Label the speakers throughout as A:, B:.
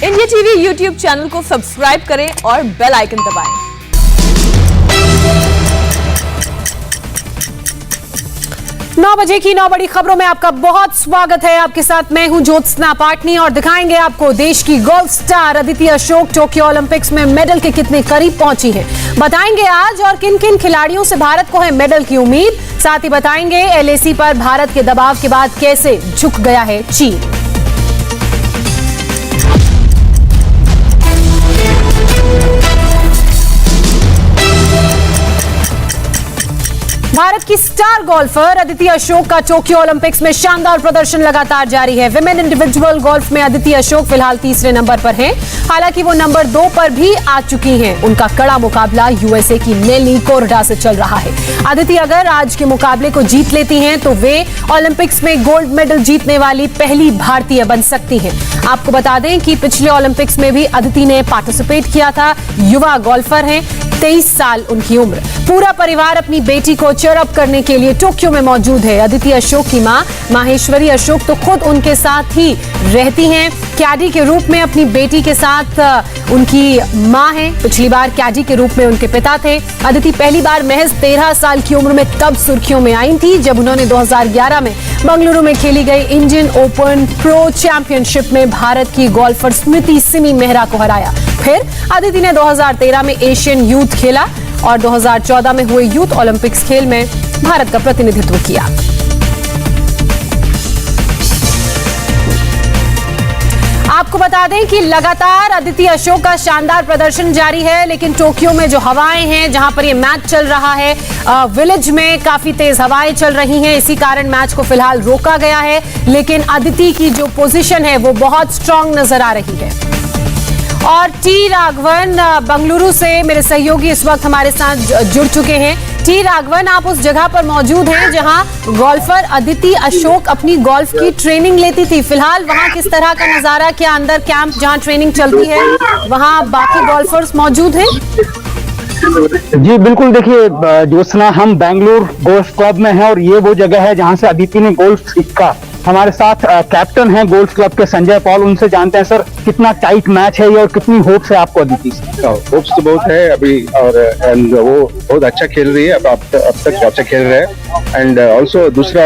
A: India TV YouTube channel को subscribe करें और बेल आइकन दबाएं।
B: 9 बजे की 9 बड़ी खबरों में आपका बहुत स्वागत है। आपके साथ मैं हूं ज्योत्सना पाटनी और दिखाएंगे आपको देश की golf star Aditi Ashok Tokyo Olympics में मेडल के कितने करीब पहुंची है। बताएंगे आज और किन किन खिलाड़ियों से भारत को है मेडल की उम्मीद। साथ ही बताएंगे एलएसी पर भारत के दबाव के बाद कैसे झुक गया है चीन। भारत की स्टार गोल्फर अदिति अशोक का टोक्यो ओलंपिक्स में शानदार प्रदर्शन लगातार जारी है। विमेन इंडिविजुअल गोल्फ में अदिति अशोक फिलहाल तीसरे नंबर पर हैं। हालांकि वो नंबर 2 पर भी आ चुकी हैं। उनका कड़ा मुकाबला यूएसए की नेली कोरडा से चल रहा है। अदिति अगर आज के मुकाबले को जीत लेती हैं तो वे ओलंपिक्स में गोल्ड मेडल जीतने वाली पहली भारतीय बन सकती हैं। आपको बता दें कि पिछले ओलंपिक्स में भी अदिति ने पार्टिसिपेट किया था। युवा गोल्फर हैं, 23 साल उनकी उम्र। पूरा परिवार अपनी बेटी को चेयरअप करने के लिए टोक्यो में मौजूद है। अदिति अशोक की मां माहेश्वरी अशोक तो खुद उनके साथ ही रहती हैं। कैडी के रूप में अपनी बेटी के साथ उनकी मां है। पिछली बार कैडी के रूप में उनके पिता थे। अदिति पहली बार महज 13 साल की उम्र में तब सुर्खियों में आई थी जब उन्होंने 2011 में बंगलुरु में खेली गई इंडियन ओपन प्रो चैंपियनशिप में भारत की गोल्फर स्मृति सिमी मेहरा को हराया। फिर अदिति ने 2013 में एशियन यूथ खेला और 2014 में हुए यूथ ओलंपिक्स खेल में भारत का प्रतिनिधित्व किया। आपको बता दें कि लगातार अदिति अशोक का शानदार प्रदर्शन जारी है, लेकिन टोक्यो में जो हवाएं हैं, जहां पर ये मैच चल रहा है, विलेज में काफी तेज हवाएं चल रही हैं। इसी कारण मैच को फिलहाल रोका गया है। लेकिन अदिति की जो पोजीशन है वो बहुत स्ट्रांग नजर आ रही है। और टी राघवन बंगलुरु से मेरे सहयोगी इस वक्त हमारे साथ जुड़ चुके हैं। टी राघवन, आप उस जगह पर मौजूद हैं जहां गोल्फर अदिति अशोक अपनी गोल्फ की ट्रेनिंग लेती थी। फिलहाल वहां किस तरह का नजारा, क्या अंदर कैंप जहां ट्रेनिंग चलती है वहां बाकी गोल्फर्स मौजूद हैं?
C: जी बिल्कुल, देखिए ज्योत्सना, हम बेंगलुरु गोल्फ क्लब में हैं और ये वो जगह है जहां से अदिति ने गोल्फ सीखा। हमारे साथ कैप्टन हैं गोल्फ क्लब के संजय पॉल, उनसे जानते हैं सर कितना टाइट मैच है ये और कितनी होप्स है आपको अदिति से?
D: होप्स तो बहुत है अभी और वो बहुत अच्छा खेल रही है। अब तक अच्छा खेल रहे हैं एंड ऑल्सो दूसरा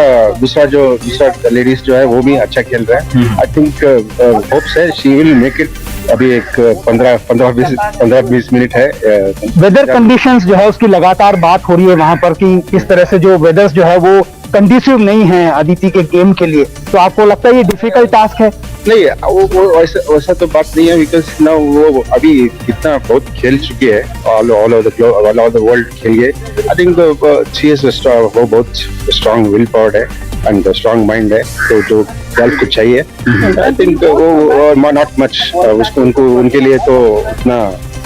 D: लेडीज जो है वो भी अच्छा खेल रहा है। आई थिंक होप्स है शी विल मेक इट। अभी एक 15-20 मिनट है।
C: वेदर कंडीशंस जो है उसकी लगातार बात हो रही है वहां पर कि किस तरह से जो वेदर्स जो है वो कंडीसिव नहीं है अदिति के गेम के लिए। तो आपको लगता है ये डिफिकल्ट टास्क है?
D: नहीं, वो वैसा तो बात नहीं है, बिकॉज ना वो अभी कितना बहुत खेल चुकी है, ऑल ओवर द वर्ल्ड खेलिए। आई थिंक शी इज वो बहुत स्ट्रांग विल पावर है एंड स्ट्रांग माइंड है, तो जो गोल्फ को चाहिए। आई थिंक वो नॉट मच उसको उनके लिए तो उतना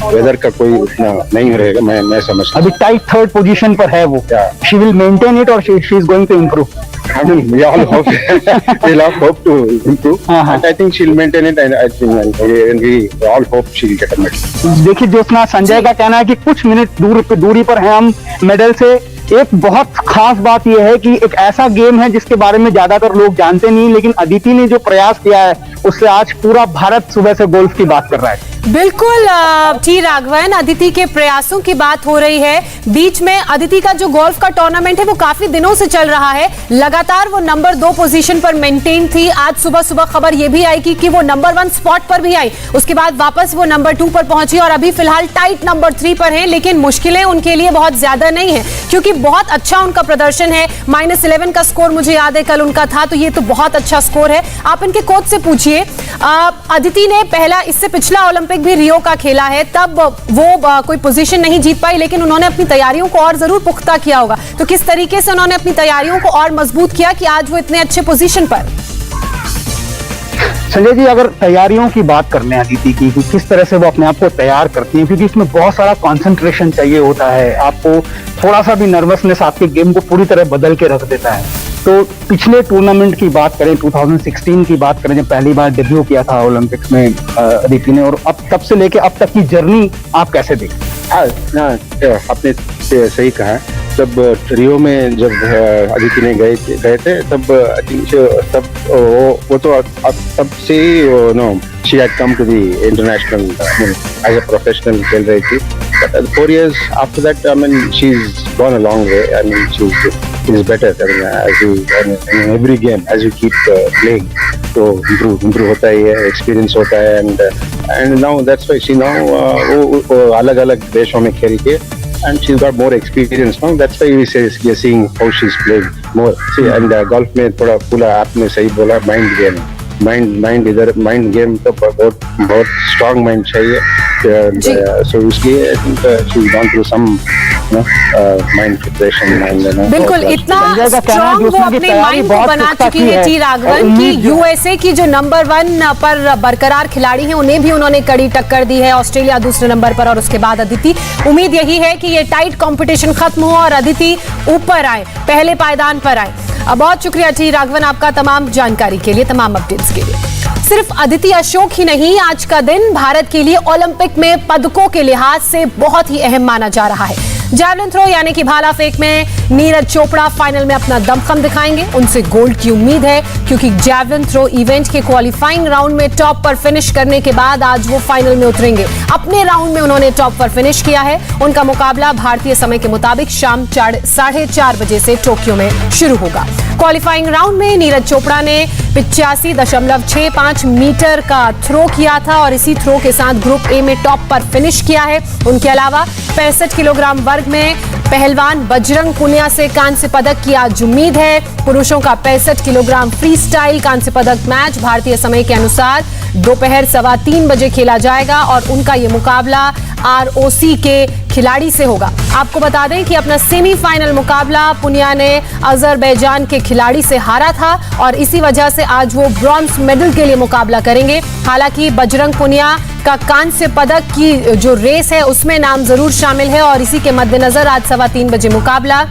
D: वेदर का कोई उतना नहीं रहेगा। मैं समझता हूँ
C: अभी टाइट थर्ड पोजीशन पर है वो। शी विल मेंटेन इट और she is going to improve.
D: I mean, we all hope to improve. And I think she'll maintain it, and I think we all hope she'll get a medal.
C: देखिए ज्योत्सना, संजय का कहना है कि कुछ minute दूरी पर हैं हम मेडल से। एक बहुत खास बात यह है कि एक ऐसा गेम है जिसके बारे में ज्यादातर लोग जानते नहीं, लेकिन अदिति ने जो प्रयास किया है उससे आज पूरा भारत सुबह से गोल्फ की बात कर रहा है।
B: बिल्कुल टी राघवन, अदिति के प्रयासों की बात हो रही है। बीच में अदिति का जो गोल्फ का टूर्नामेंट है वो काफी दिनों से चल रहा है। लगातार वो नंबर 2 पोजीशन पर मेंटेन थी। आज सुबह खबर ये भी आई कि वो नंबर 1 स्पॉट पर भी आई। उसके बाद वापस वो नंबर 2 पर पहुंची और अभी फिलहाल टाइट नंबर 3 पर है। लेकिन मुश्किलें उनके लिए बहुत ज्यादा नहीं है क्योंकि बहुत अच्छा उनका प्रदर्शन है। -11 का स्कोर मुझे याद है कल उनका था, तो ये तो बहुत अच्छा स्कोर है। आप इनके कोच से पूछिए। अदिति ने इससे पिछला ओलंपिक भी रियो का खेला है, तब वो कोई पोजीशन नहीं जीत पाई, लेकिन उन्होंने अपनी तैयारियों को और जरूर पुख्ता किया होगा। तो किस तरीके से उन्होंने अपनी तैयारियों को और मजबूत किया कि आज वो इतने अच्छे पोजीशन पर?
C: संजय जी, अगर तैयारियों की बात कर लें अदिति की कि किस तरह से वो अपने आप को तैयार करती हैं, क्योंकि इसमें बहुत सारा कंसंट्रेशन चाहिए होता है। आपको थोड़ा सा भी नर्वसनेस आपके गेम को पूरी तरह बदल के रख देता है। तो पिछले टूर्नामेंट की बात करें, 2016 की बात करें, जब पहली बार डेब्यू किया था ओलंपिक्स में अदिति ने, और अब तब से लेके अब तक की जर्नी आप कैसे देखते?
D: आपने सही कहा। तब रियो में जब अदिति ने गए थे तब आई थिंक तब वो तो तब से she had come to the international, as a professional खेल रही थी. But 4 years after that, I mean, she's gone a long way. I mean, she's better. I mean, in every game, as you keep playing, तो improve होता ही है, experience होता है, and now that's why she now वो अलग-अलग देशों में खेल के, and she's got more experience now. That's why we are seeing how she's playing more. See, and golf में थोड़ा पूरा आपने सही बोला, mind game. माइंड गेम तो बहुत स्ट्रांग माइंड चाहिए. सो इसलिए she is gone through some mind preparation and
B: बिल्कुल इतना स्ट्रांग वो अपने माइंड को बना चुकी है टी राघवन की यूएसए की जो नंबर 1 पर बरकरार खिलाड़ी हैं उन्हें भी उन्होंने कड़ी टक्कर दी है. ऑस्ट्रेलिया दूसरे नंबर पर और उसके बाद अदिति. उम्मीद यही है कि ये टाइट कंपटीशन खत्म हो और अदिति ऊपर आए, पहले पायदान पर आए. बहुत शुक्रिया टी राघवन आपका तमाम जानकारी के लिए, तमाम अपडेट्स के लिए. सिर्फ अदिति अशोक ही नहीं, आज का दिन भारत के लिए ओलंपिक में पदकों के लिहाज से बहुत ही अहम माना जा रहा है. जैवलिन थ्रो यानी कि भाला फेंक में नीरज चोपड़ा फाइनल में अपना दमखम दिखाएंगे. उनसे गोल्ड की उम्मीद है क्योंकि जैवलिन थ्रो इवेंट के क्वालिफाइंग राउंड में टॉप पर फिनिश करने के बाद आज वो फाइनल में उतरेंगे. अपने राउंड में उन्होंने टॉप पर फिनिश किया है. उनका मुकाबला भारतीय समय के मुताबिक शाम 4:30 बजे से टोक्यो में शुरू होगा. क्वालिफाइंग राउंड में नीरज चोपड़ा ने 85.65 मीटर का थ्रो किया था और इसी थ्रो के साथ ग्रुप ए में टॉप पर फिनिश किया है. उनके अलावा 65 किलोग्राम वर्ग में पहलवान बजरंग पुनिया से कांस्य पदक की आज उम्मीद है. पुरुषों का 65 किलोग्राम फ्री स्टाइल कांस्य पदक मैच भारतीय समय के अनुसार दोपहर 3:15 बजे खेला जाएगा और उनका ये मुकाबला आरओसी के खिलाड़ी से होगा. आपको बता दें कि अपना सेमीफाइनल मुकाबला पुनिया ने अजरबैजान के खिलाड़ी से हारा था और इसी वजह से आज वो ब्रॉन्ज मेडल के लिए मुकाबला करेंगे. हालांकि बजरंग पुनिया का कांस्य पदक की जो रेस है उसमें नाम जरूर शामिल है और इसी के मद्देनजर आज 3:15 बजे मुकाबला.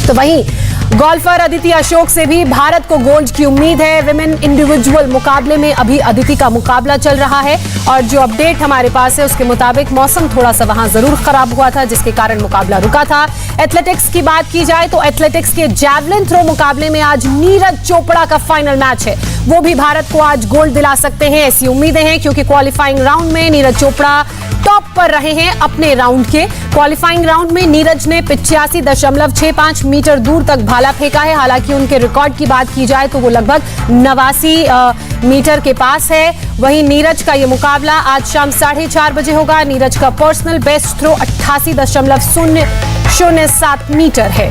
B: तो वहीं गोल्फर अदिति अशोक से भी भारत को गोल्ड की उम्मीद है. विमेन इंडिविजुअल मुकाबले में अभी अदिति का मुकाबला चल रहा है और जो अपडेट हमारे पास है उसके मुताबिक मौसम थोड़ा सा वहां जरूर खराब हुआ था जिसके कारण मुकाबला रुका था. एथलेटिक्स की बात की जाए तो एथलेटिक्स के जैवलिन थ्रो मुकाबले में आज नीरज चोपड़ा का फाइनल मैच है. वो भी भारत को आज गोल्ड दिला सकते हैं ऐसी उम्मीदें हैं क्योंकि क्वालिफाइंग राउंड में नीरज चोपड़ा टॉप पर रहे हैं. अपने राउंड के क्वालिफाइंग राउंड में नीरज ने 85.65 मीटर दूर तक भाला फेंका है. हालांकि उनके रिकॉर्ड की बात की जाए तो वो लगभग 89 मीटर के पास है. वहीं नीरज का ये मुकाबला आज शाम 4:30 बजे होगा. नीरज का पर्सनल बेस्ट थ्रो 88.007 मीटर है.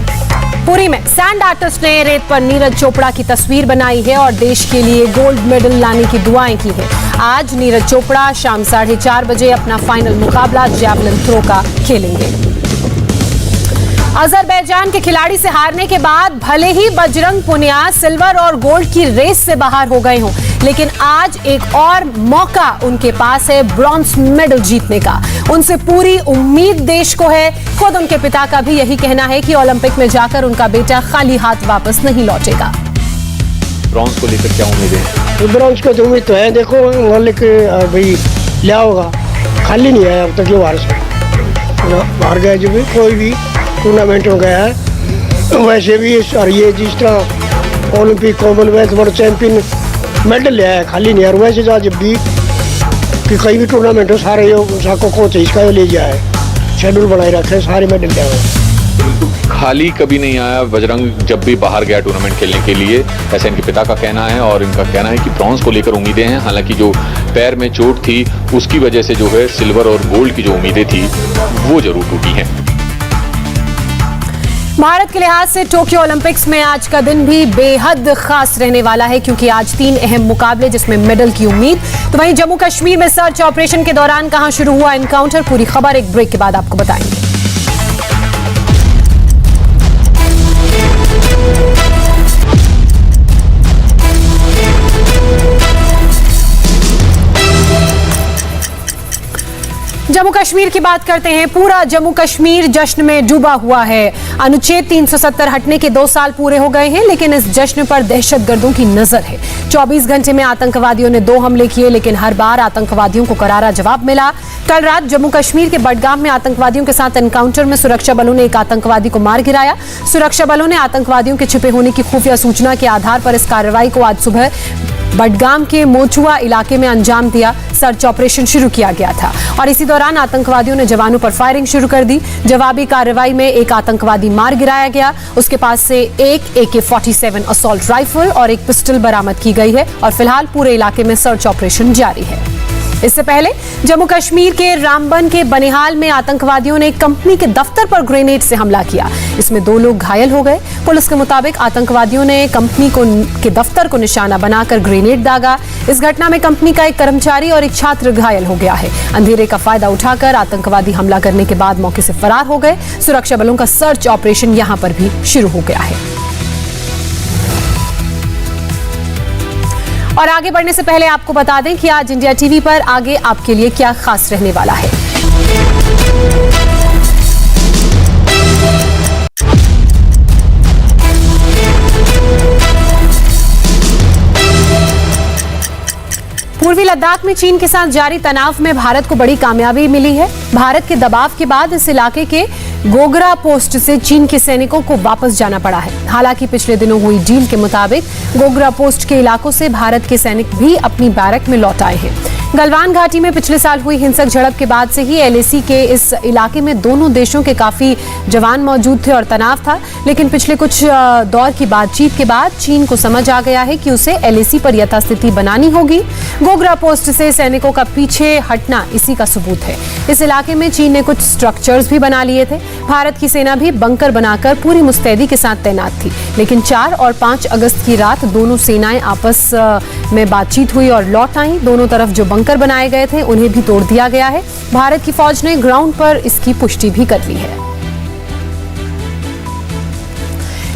B: पुरी में सैंड आर्टिस्ट ने रेत पर नीरज चोपड़ा की तस्वीर बनाई है और देश के लिए गोल्ड मेडल लाने की दुआएं की है. आज नीरज चोपड़ा शाम 4:30 बजे अपना फाइनल मुकाबला जैवलिन थ्रो का खेलेंगे. अजरबैजान के खिलाड़ी से हारने के बाद भले ही बजरंग पुनिया सिल्वर और गोल्ड की रेस से बाहर हो गए हों, लेकिन आज एक और मौका उनके पास है ब्रॉन्ज मेडल जीतने का. उनसे पूरी उम्मीद देश को है. खुद उनके पिता का भी यही कहना है कि ओलंपिक में जाकर उनका बेटा खाली हाथ वापस नहीं लौटेगा.
E: ब्रॉन्ज को लेकर क्या उम्मीद है?
F: ब्रॉन्ज को तो उम्मीद तो है. देखो भाई लिया होगा, खाली नहीं आया अब तक. ये हार गया जो भी कोई भी टूर्नामेंट हो गया है वैसे भी. और ये जिस तरह Olympic Commonwealth world champion medal लिया है, खाली नहीं. और वैसे तो जब भी कि कहीं भी टूर्नामेंट हो सारे को कोच इसका ले जाए, शेड्यूल बनाए रखे, सारे मेडल लिया हुआ.
E: खाली कभी नहीं आया बजरंग जब भी बाहर गया टूर्नामेंट खेलने के लिए, ऐसा इनके पिता का कहना है. और इनका कहना है कि ब्रॉन्ज को लेकर उम्मीदें हैं. हालांकि जो पैर में चोट थी उसकी वजह से जो है सिल्वर और गोल्ड की जो उम्मीदें थी वो जरूर टूटी हैं.
B: भारत के लिहाज से टोक्यो ओलंपिक्स में आज का दिन भी बेहद खास रहने वाला है क्योंकि आज 3 अहम मुकाबले जिसमें मेडल की उम्मीद. तो वहीं जम्मू कश्मीर में सर्च ऑपरेशन के दौरान कहां शुरू हुआ एनकाउंटर, पूरी खबर एक ब्रेक के बाद आपको बताएंगे. जम्मू कश्मीर की बात करते हैं. पूरा जम्मू कश्मीर जश्न में डूबा हुआ है. अनुच्छेद 370 हटने के 2 साल पूरे हो गए हैं, लेकिन इस जश्न पर दहशतगर्दों की नजर है। 24 घंटे में आतंकवादियों ने 2 हमले किए, लेकिन हर बार आतंकवादियों को करारा जवाब मिला। कल रात जम्मू कश्मीर के बडगाम में आतंकवादियों के साथ एनकाउंटर में सुरक्षा बलों ने एक आतंकवादी को मार गिराया। सुरक्षा बलों ने आतंकवादियों के छिपे होने की खुफिया सूचना के आधार पर इस कार्रवाई को आज सुबह बडगाम के मोचुआ इलाके में अंजाम दिया। सर्च ऑपरेशन शुरू किया गया था और इसी दौरान आतंकवादियों ने जवानों पर फायरिंग शुरू कर दी। जवाबी कार्रवाई में एक आतंकवादी मार गिराया गया। उसके पास से एक AK-47 असॉल्ट राइफल और एक पिस्टल बरामद की गई है और फिलहाल पूरे इलाके में सर्च ऑपरेशन जारी है। इससे पहले जम्मू कश्मीर के रामबन के बनिहाल में आतंकवादियों ने कंपनी के दफ्तर पर ग्रेनेड से हमला किया। इसमें 2 लोग घायल हो गए। पुलिस के मुताबिक आतंकवादियों ने कंपनी के दफ्तर को निशाना बनाकर ग्रेनेड दागा। इस घटना में कंपनी का एक कर्मचारी और एक छात्र घायल हो गया है। अंधेरे का फायदा उठाकर आतंकवादी हमला करने के बाद मौके से फरार हो गए। सुरक्षा बलों का सर्च ऑपरेशन यहां पर भी शुरू हो गया है। और आगे बढ़ने से पहले आपको बता दें कि आज इंडिया टीवी पर आगे आपके लिए क्या खास रहने वाला है। पूर्वी लद्दाख में चीन के साथ जारी तनाव में भारत को बड़ी कामयाबी मिली है। भारत के दबाव के बाद इस इलाके के गोगरा पोस्ट से चीन के सैनिकों को वापस जाना पड़ा है। हालांकि पिछले दिनों हुई डील के मुताबिक गोगरा पोस्ट के इलाकों से भारत के सैनिक भी अपनी बैरक में लौट आए हैं। गलवान घाटी में पिछले साल हुई हिंसक झड़प के बाद से ही LAC के इस इलाके में दोनों देशों के काफी जवान मौजूद थे और तनाव था, लेकिन पिछले कुछ दौर की बातचीत के बाद चीन को समझ आ गया है कि उसे LAC पर यथास्थिति बनानी होगी। गोगरा पोस्ट से सैनिकों का पीछे हटना इसी का सबूत है। इस इलाके में चीन ने कुछ स्ट्रक्चर्स भी बना लिए थे। भारत की सेना भी बंकर बनाकर पूरी मुस्तैदी के साथ तैनात थी, लेकिन 4 और 5 अगस्त की रात दोनों सेनाएं आपस में बातचीत हुई और लौट आई। दोनों तरफ जो बंकर बनाए गए थे उन्हें भी तोड़ दिया गया है। भारत की फौज ने ग्राउंड पर इसकी पुष्टि भी कर ली है।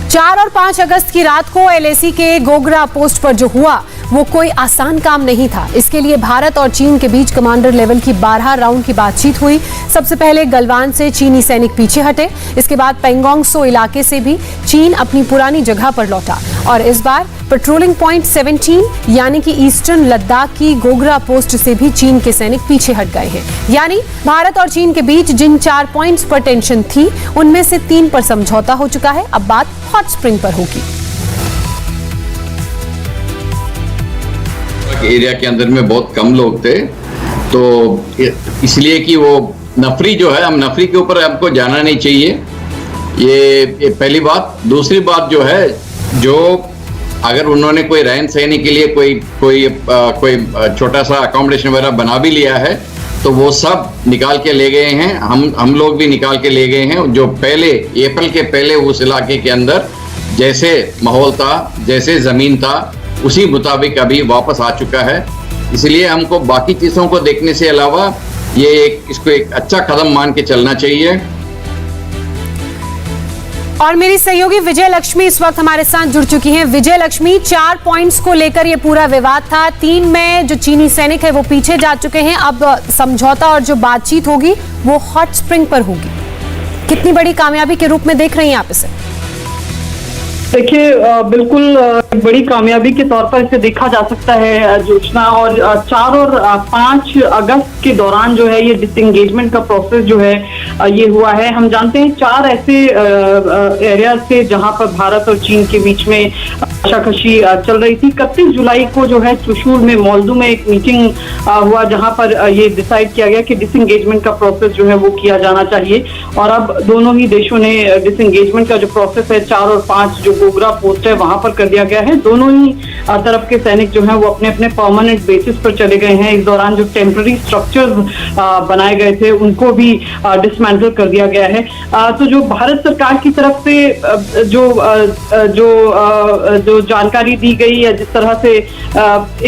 B: 4 और 5 अगस्त की रात को LAC के गोगरा पोस्ट पर जो हुआ वो कोई आसान काम नहीं था। इसके लिए भारत और चीन के बीच कमांडर लेवल की 12 राउंड की बातचीत हुई। सबसे पहले गलवान से चीनी सैनिक पीछे हटे। इसके बाद पेंगोंग सो इलाके से भी चीन अपनी पुरानी जगह पर लौटा और इस बार पेट्रोलिंग पॉइंट 17 यानी कि ईस्टर्न लद्दाख की गोगरा पोस्ट से भी चीन के सैनिक पीछे हट गए हैं। यानी भारत और चीन के बीच जिन 4 पॉइंट्स पर टेंशन थी उनमें से 3 पर समझौता हो चुका है। अब बात हॉट स्प्रिंग पर होगी।
G: एरिया के अंदर में बहुत कम लोग थे, तो इसलिए कि वो नफरी जो है, हम नफरी के ऊपर हमको जाना नहीं चाहिए। ये पहली बात। दूसरी बात जो है, जो अगर उन्होंने कोई रहन सहने के लिए कोई छोटा सा अकोमोडेशन वगैरह बना भी लिया है तो वो सब निकाल के ले गए हैं। हम लोग भी निकाल के ले गए हैं। जो पहले अप्रैल के पहले उस इलाके के अंदर जैसे माहौल था, जैसे जमीन था, उसी मुताबिक अभी वापस आ चुका है। इसलिए हमको बाकी चीजों को देखने से अलावा इसको एक अच्छा कदम मान के चलना चाहिए।
B: और मेरी सहयोगी विजय लक्ष्मी इस वक्त हमारे साथ जुड़ चुकी हैं। विजय लक्ष्मी, 4 पॉइंट्स को लेकर ये पूरा विवाद था। 3 में जो चीनी सैनिक है वो पीछे जा चुके हैं। अब समझौता और जो बातचीत होगी वो हॉट स्प्रिंग पर होगी। कितनी बड़ी कामयाबी के रूप में देख रही हैं आप इसे?
H: देखिए, बिल्कुल बड़ी कामयाबी के तौर पर इसे देखा जा सकता है जोशना। और 4 और 5 अगस्त के दौरान जो है ये डिसएंगेजमेंट का प्रोसेस जो है ये हुआ है। हम जानते हैं 4 ऐसे एरियाज थे जहां पर भारत और चीन के बीच में कशाकशी चल रही थी। 31 जुलाई को जो है चुशूल में मॉल्दू में एक मीटिंग हुआ जहां पर ये डिसाइड किया गया कि डिसएंगेजमेंट का प्रोसेस जो है वो किया जाना चाहिए। और अब दोनों ही देशों ने डिसएंगेजमेंट का जो प्रोसेस है 4 और 5 जो गोगरा पोस्ट है वहां पर कर दिया गया है। दोनों ही तरफ के सैनिक जो हैं वो अपने अपने परमानेंट बेसिस पर चले गए हैं। इस दौरान जो टेम्पररी स्ट्रक्चर्स बनाए गए थे उनको भी डिसमेंटल कर दिया गया है। तो जो भारत सरकार की तरफ से जो जानकारी दी गई है, जिस तरह से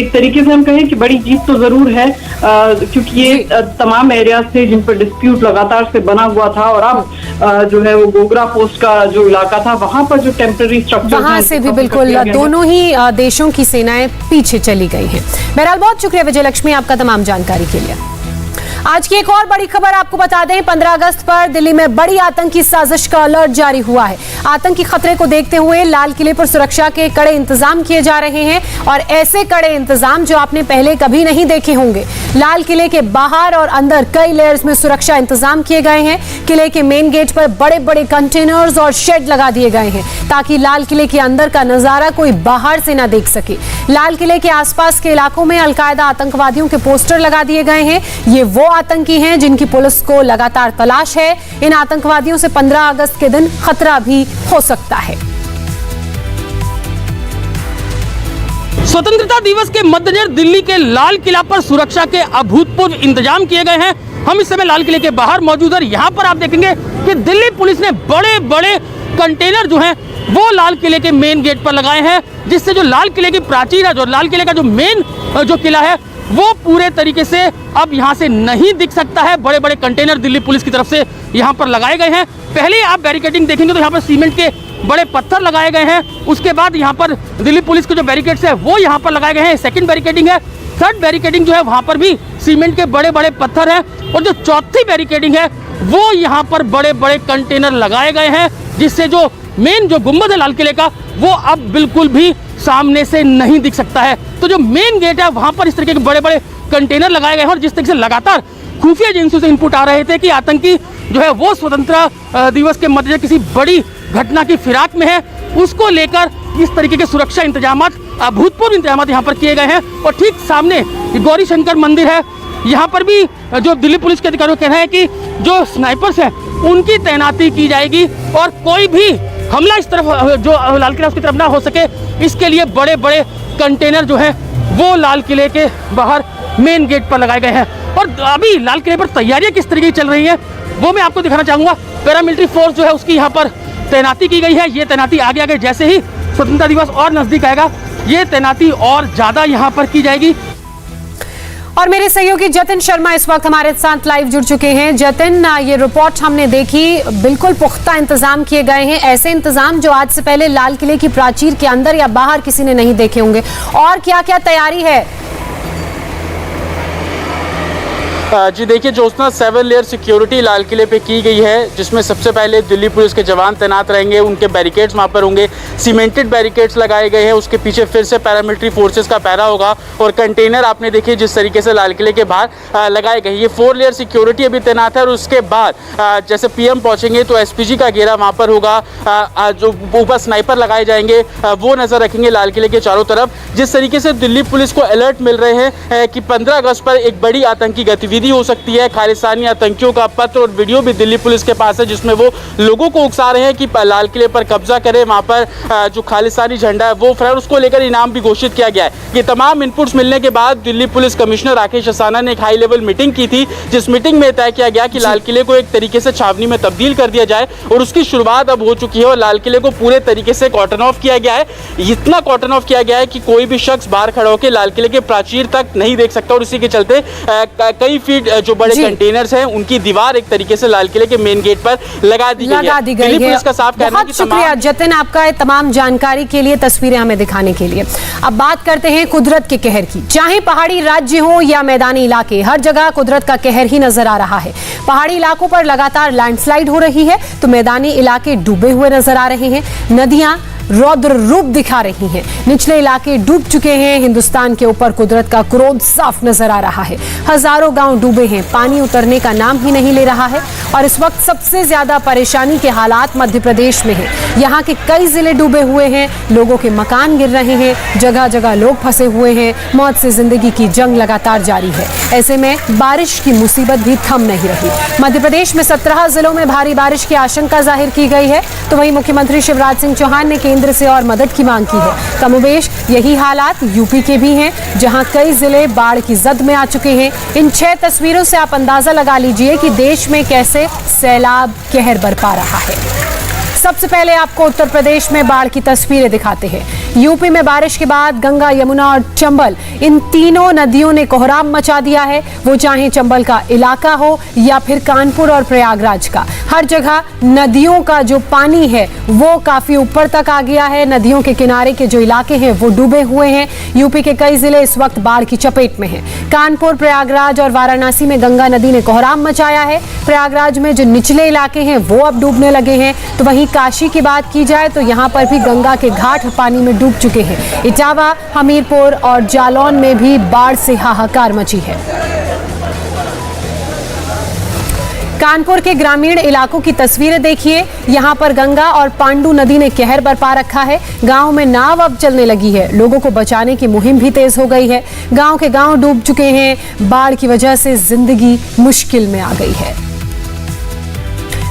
H: एक तरीके से हम कहें कि बड़ी जीत तो जरूर है, क्योंकि ये तमाम एरियाज थे जिन पर डिस्प्यूट लगातार से बना हुआ था। और अब जो है वो गोगरा पोस्ट का जो इलाका था वहां पर जो टेम्पररी स्ट्रक्चर
B: वहां से भी बिल्कुल दोनों ही देशों की सेनाएं पीछे चली गई हैं। बहरहाल बहुत शुक्रिया विजय लक्ष्मी आपका तमाम जानकारी के लिए। आज की एक और बड़ी खबर आपको बता दें, 15 अगस्त पर दिल्ली में बड़ी आतंकी साजिश का अलर्ट जारी हुआ है। आतंकी खतरे को देखते हुए लाल किले पर सुरक्षा के कड़े इंतजाम किए जा रहे हैं और ऐसे कड़े इंतजाम जो आपने पहले कभी नहीं देखे होंगे। लाल किले के बाहर और अंदर कई लेयर्स में सुरक्षा इंतजाम किए गए हैं। किले के मेन गेट पर बड़े बड़े कंटेनर्स और शेड लगा दिए गए हैं ताकि लाल किले के अंदर का नजारा कोई बाहर से ना देख सके। लाल किले के आसपास के इलाकों में अलकायदा आतंकवादियों के पोस्टर लगा दिए गए हैं। ये वो आतंकी हैं जिनकी पुलिस को लगातार तलाश है। इन आतंकवादियों से 15 अगस्त के दिन खतरा भी हो सकता है।
I: स्वतंत्रता दिवस के मद्देनजर दिल्ली के लाल किला पर सुरक्षा के अभूतपूर्व इंतजाम किए गए हैं। हम इस समय लाल किले के बाहर मौजूद हैं। यहाँ पर आप देखेंगे कि दिल्ली पुलिस ने बड़े बड़े कंटेनर जो हैं वो लाल किले के मेन गेट पर लगाए हैं, जिससे जो लाल किले की प्राचीर है, जो लाल किले का जो मेन जो किला है वो पूरे तरीके से अब यहाँ से नहीं दिख सकता है। बड़े बड़े कंटेनर दिल्ली पुलिस की तरफ से यहाँ पर लगाए गए हैं। पहले आप बैरिकेडिंग देखेंगे तो यहाँ पर सीमेंट के बड़े पत्थर लगाए गए हैं। उसके बाद यहाँ पर दिल्ली पुलिस के जो बैरिकेड्स है वो यहाँ पर लगाए गए हैं। सेकंड बैरिकेडिंग है, थर्ड बैरिकेडिंग जो है वहाँ पर भी सीमेंट के बड़े बड़े पत्थर हैं और जो चौथी बैरिकेडिंग है वो यहाँ पर बड़े बड़े कंटेनर लगाए गए हैं, जिससे जो मेन जो गुंबद है लाल किले का वो अब बिल्कुल भी सामने से नहीं दिख सकता है। तो जो मेन गेट है वहां पर इस तरीके के बड़े बड़े कंटेनर लगाए गए हैं और जिस तरीके से लगातार खुफिया एजेंसियों से इनपुट आ रहे थे कि आतंकी जो है वो स्वतंत्रता दिवस के मद्देनजर किसी बड़ी घटना की फिराक में है, उसको लेकर इस तरीके के सुरक्षा इंतजाम, अभूतपूर्व इंतजाम यहाँ पर किए गए हैं। और ठीक सामने गौरी शंकर मंदिर है, यहाँ पर भी जो दिल्ली पुलिस के अधिकारियों का कहना है कि जो स्नाइपर्स हैं उनकी तैनाती की जाएगी और कोई भी हमला इस तरफ जो लाल किला उसकी तरफ ना हो सके, इसके लिए बड़े बड़े कंटेनर जो है वो लाल किले के बाहर मेन गेट पर लगाए गए हैं। और अभी लाल किले पर तैयारियां किस तरीके की चल रही है वो मैं आपको दिखाना चाहूँगा। पैरामिलिट्री फोर्स जो है उसकी यहाँ पर तैनाती की गई है। ये तैनाती आगे आगे जैसे ही स्वतंत्रता दिवस और नजदीक आएगा ये तैनाती और ज़्यादा यहाँ पर की जाएगी।
B: और मेरे सहयोगी जतिन शर्मा इस वक्त हमारे साथ लाइव जुड़ चुके हैं। जतिन, ये रिपोर्ट हमने देखी, बिल्कुल पुख्ता इंतजाम किए गए हैं, ऐसे इंतजाम जो आज से पहले लाल किले की प्राचीर के अंदर या बाहर किसी ने नहीं देखे होंगे। और क्या क्या तैयारी है?
J: जी देखिए ज्योत्सना, 7 लेयर सिक्योरिटी लाल किले पे की गई है, जिसमें सबसे पहले दिल्ली पुलिस के जवान तैनात रहेंगे, उनके बैरिकेड्स वहाँ पर होंगे, सीमेंटेड बैरिकेड्स लगाए गए हैं। उसके पीछे फिर से पैरामिलिट्री फोर्सेस का पहरा होगा और कंटेनर आपने देखिए जिस तरीके से लाल किले के बाहर लगाए गए। ये 4 लेयर सिक्योरिटी अभी तैनात है और उसके बाद जैसे PM पहुँचेंगे तो SPG का घेरा वहाँ पर होगा, जो ऊपर स्नाइपर लगाए जाएंगे वो नज़र रखेंगे लाल किले के चारों तरफ। जिस तरीके से दिल्ली पुलिस को अलर्ट मिल रहे हैं कि 15 अगस्त पर एक बड़ी आतंकी गतिविधि हो सकती है। खालिस्तानी आतंकियों का पत्र और वीडियो भी दिल्ली पुलिस के पास है, जिसमें वो लोगों को उकसा रहे हैं कि लाल किले पर कब्जा करें, वहां पर जो खालिस्तानी झंडा है वो फहराए। उसको लेकर इनाम भी घोषित किया गया है। ये तमाम इनपुट्स मिलने के बाद दिल्ली पुलिस कमिश्नर राकेश अस्थाना ने एक हाई लेवल मीटिंग की थी, जिस मीटिंग में तय किया गया कि लाल किले को एक तरीके से छावनी में तब्दील कर दिया जाए और उसकी शुरुआत अब हो चुकी है और लाल किले को पूरे तरीके से कॉर्डन ऑफ किया गया है। इतना कॉर्डन ऑफ किया गया है कि कोई भी शख्स बाहर खड़ा होकर लाल किले के प्राचीर तक नहीं देख सकता और इसी के चलते कई फीट जो बड़े कंटेनर्स हैं उनकी दीवार एक तरीके से लाल किले के मेन गेट पर लगा दी गई है। दिल्ली पुलिस का साफ कहना है कि
B: शुक्रिया जतिन आपका तमाम जानकारी के लिए, तस्वीरें हमें दिखाने के लिए। अब बात करते हैं कुदरत के कहर की। चाहे पहाड़ी राज्य हो या मैदानी इलाके, हर जगह कुदरत का कहर ही नजर आ रहा है। पहाड़ी इलाकों पर लगातार लैंडस्लाइड हो रही है तो मैदानी इलाके डूबे हुए नजर आ रहे हैं। नदियां रौद्र रूप दिखा रही हैं, निचले इलाके डूब चुके हैं। हिंदुस्तान के ऊपर कुदरत का क्रोध साफ नजर आ रहा है। हजारों गांव डूबे हैं, पानी उतरने का नाम ही नहीं ले रहा है। और इस वक्त सबसे ज्यादा परेशानी के हालात मध्य प्रदेश में है। यहाँ के कई जिले डूबे हुए हैं, लोगों के मकान गिर रहे हैं, जगह जगह लोग फंसे हुए हैं। मौत से जिंदगी की जंग लगातार जारी है। ऐसे में बारिश की मुसीबत भी थम नहीं रही। मध्य प्रदेश में 17 जिलों में भारी बारिश की आशंका जाहिर की गई है, तो वहीं मुख्यमंत्री शिवराज सिंह चौहान ने केंद्र से और मदद की मांग की है। कमोबेश यही हालात यूपी के भी हैं, जहां कई जिले बाढ़ की जद में आ चुके हैं। इन 6 तस्वीरों से आप अंदाजा लगा लीजिए कि देश में कैसे सैलाब कहर बरपा रहा है। सबसे पहले आपको उत्तर प्रदेश में बाढ़ की तस्वीरें दिखाते हैं। यूपी में बारिश के बाद गंगा, यमुना और चंबल इन तीनों नदियों ने कोहराम मचा दिया है। वो चाहे चंबल का इलाका हो या फिर कानपुर और प्रयागराज का, हर जगह नदियों का जो पानी है वो काफी ऊपर तक आ गया है। नदियों के किनारे के जो इलाके हैं वो डूबे हुए हैं। यूपी के कई जिले इस वक्त बाढ़ की चपेट में हैं। कानपुर, प्रयागराज और वाराणसी में गंगा नदी ने कोहराम मचाया है। प्रयागराज में जो निचले इलाके हैं वो अब डूबने लगे हैं। तो वहीं काशी की बात की जाए तो यहाँ पर भी गंगा के घाट पानी में डूब चुके हैं। इटावा, हमीरपुर और जालौन में भी बाढ़ से हाहाकार मची है। कानपुर के ग्रामीण इलाकों की तस्वीरें देखिए। यहाँ पर गंगा और पांडू नदी ने कहर बरपा रखा है। गांव में नाव अब चलने लगी है। लोगों को बचाने की मुहिम भी तेज हो गई है। गांव के गांव डूब चुके हैं। बाढ़ की वजह से जिंदगी मुश्किल में आ गई है।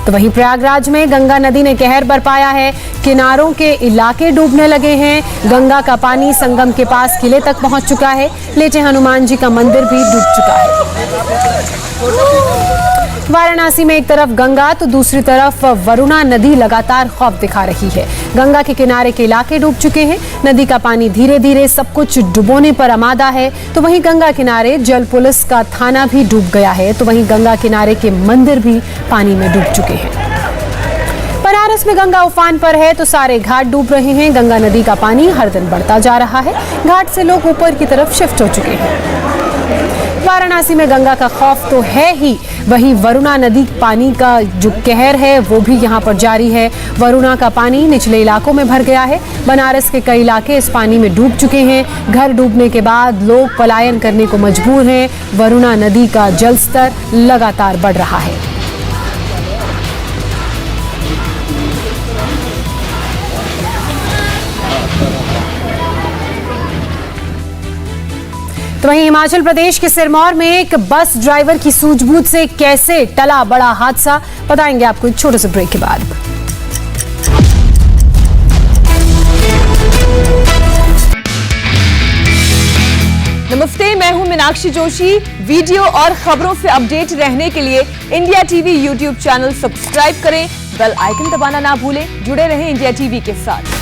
B: तो वहीं प्रयागराज में गंगा नदी ने कहर बरपाया है। किनारों के इलाके डूबने लगे हैं। गंगा का पानी संगम के पास किले तक पहुंच चुका है। लेटे हनुमान जी का मंदिर भी डूब चुका है। वाराणसी में एक तरफ गंगा तो दूसरी तरफ वरुणा नदी लगातार खौफ दिखा रही है। गंगा के किनारे के इलाके डूब चुके हैं। नदी का पानी धीरे धीरे सब कुछ डुबोने पर आमादा है। तो वहीं गंगा किनारे जल पुलिस का थाना भी डूब गया है। तो वहीं गंगा किनारे के मंदिर भी पानी में डूब चुके हैं। बनारस में गंगा उफान पर है तो सारे घाट डूब रहे हैं। गंगा नदी का पानी हर दिन बढ़ता जा रहा है। घाट से लोग ऊपर की तरफ शिफ्ट हो चुके हैं। वाराणसी में गंगा का खौफ तो है ही, वहीं वरुणा नदी पानी का जो कहर है वो भी यहाँ पर जारी है। वरुणा का पानी निचले इलाकों में भर गया है। बनारस के कई इलाके इस पानी में डूब चुके हैं। घर डूबने के बाद लोग पलायन करने को मजबूर हैं। वरुणा नदी का जलस्तर लगातार बढ़ रहा है। तो वहीं हिमाचल प्रदेश के सिरमौर में एक बस ड्राइवर की सूझबूझ से कैसे टला बड़ा हादसा, बताएंगे आपको एक छोटे से ब्रेक के बाद।
A: नमस्ते, मैं हूं मीनाक्षी जोशी। वीडियो और खबरों से अपडेट रहने के लिए India TV YouTube channel subscribe करें, बेल आइकन दबाना ना भूलें। जुड़े रहें इंडिया टीवी के साथ।